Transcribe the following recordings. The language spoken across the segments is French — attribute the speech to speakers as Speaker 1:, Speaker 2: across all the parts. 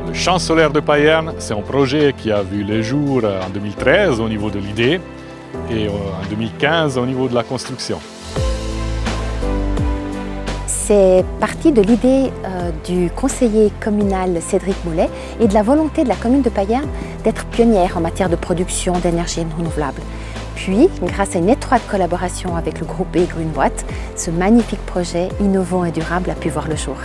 Speaker 1: Le champ solaire de Payerne, c'est un projet qui a vu le jour en 2013 au niveau de l'idée et en 2015 au niveau de la construction.
Speaker 2: C'est parti de l'idée du conseiller communal Cédric Moulet et de la volonté de la commune de Payerne d'être pionnière en matière de production d'énergie renouvelable. Puis, grâce à une étroite collaboration avec le groupe B Greenwatt, ce magnifique projet innovant et durable a pu voir le jour.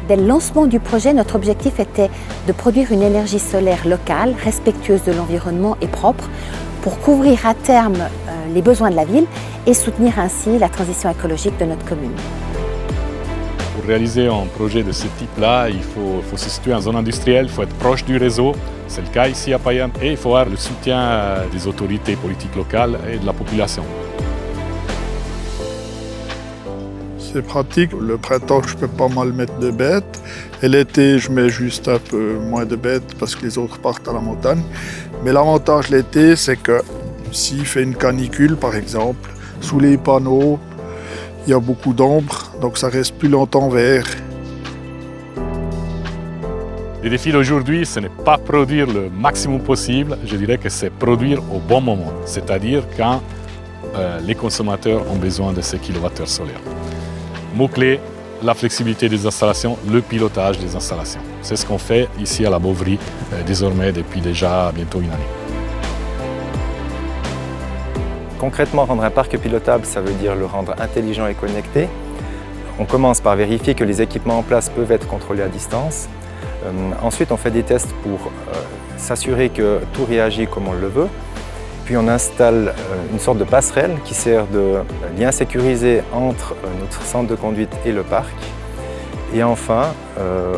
Speaker 2: Dès le lancement du projet, notre objectif était de produire une énergie solaire locale, respectueuse de l'environnement et propre, pour couvrir à terme les besoins de la ville et soutenir ainsi la transition écologique de notre commune.
Speaker 1: Pour réaliser un projet de ce type-là, il faut se situer en zone industrielle, il faut être proche du réseau, c'est le cas ici à Payerne, et il faut avoir le soutien des autorités politiques locales et de la population.
Speaker 3: C'est pratique, le printemps je peux pas mal mettre de bêtes, et l'été je mets juste un peu moins de bêtes parce que les autres partent à la montagne. Mais l'avantage l'été, c'est que s'il fait une canicule par exemple, sous les panneaux, il y a beaucoup d'ombre, donc ça reste plus longtemps vert.
Speaker 1: Le défi d'aujourd'hui, ce n'est pas produire le maximum possible, je dirais que c'est produire au bon moment, c'est-à-dire quand les consommateurs ont besoin de ces kilowattheures solaires. Mot-clé, la flexibilité des installations, le pilotage des installations. C'est ce qu'on fait ici à la Bovry, désormais depuis déjà bientôt une année.
Speaker 4: Concrètement, rendre un parc pilotable, ça veut dire le rendre intelligent et connecté. On commence par vérifier que les équipements en place peuvent être contrôlés à distance. Ensuite, on fait des tests pour s'assurer que tout réagit comme on le veut. Puis on installe une sorte de passerelle qui sert de lien sécurisé entre notre centre de conduite et le parc. Et enfin,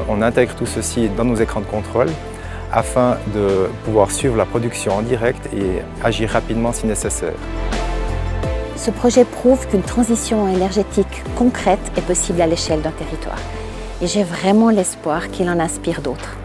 Speaker 4: on intègre tout ceci dans nos écrans de contrôle afin de pouvoir suivre la production en direct et agir rapidement si nécessaire.
Speaker 2: Ce projet prouve qu'une transition énergétique concrète est possible à l'échelle d'un territoire. Et j'ai vraiment l'espoir qu'il en inspire d'autres.